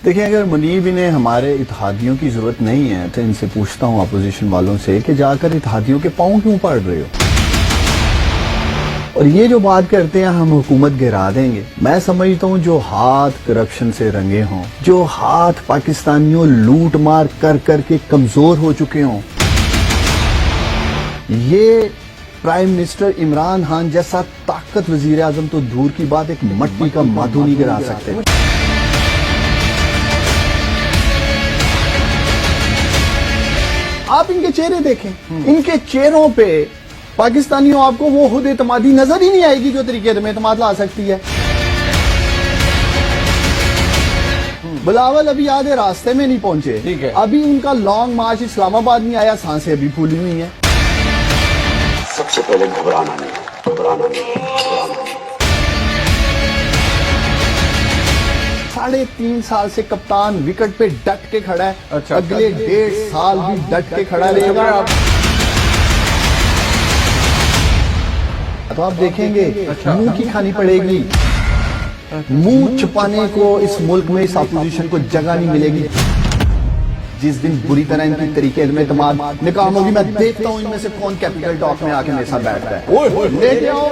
देखिए, अगर मुनीब इन्हें हमारे इत्तेहादियों की जरूरत नहीं है तो इनसे पूछता हूँ अपोजिशन वालों से कि जाकर इत्तेहादियों के पांव क्यों पड़ रहे हो। और ये जो बात करते हैं हम हुकूमत गिरा देंगे, मैं समझता हूँ जो हाथ करप्शन से रंगे हों, जो हाथ पाकिस्तानियों लूट मार कर करके कमजोर हो चुके हों, ये प्राइम मिनिस्टर इमरान खान जैसा ताकत वजीर आजम तो दूर की बात एक मट्टी का माथू नहीं गिरा सकते। आप इनके चेहरे देखें, इनके चेहरों पे पाकिस्तानियों आपको वो खुद एतमादी नजर ही नहीं आएगी जो तरीके में एतमाद ला सकती है। बिलावल अभी आधे रास्ते में नहीं पहुंचे, ठीक है। अभी उनका लॉन्ग मार्च इस्लामाबाद नहीं आया, सांसें अभी फूली हुई हैं। सबसे पहले घबराना नहीं, घबराना नहीं, घबराना नहीं। 3.5 साल से कप्तान विकेट पे डट के खड़ा है। अच्छा, अगले 1.5 साल भी डट के खड़ा रहेगा। तो आप देखेंगे मुंह की खानी पड़ेगी, मुंह छुपाने को इस मुल्क में इस अपोजिशन को जगह नहीं मिलेगी। जिस दिन बुरी तरह इनकी तरीके में एतमाद निकाम होगी, मैं देखता हूं इनमें से कौन कैपिटल टॉक में आके मेरे साथ बैठता है। लेके आओ।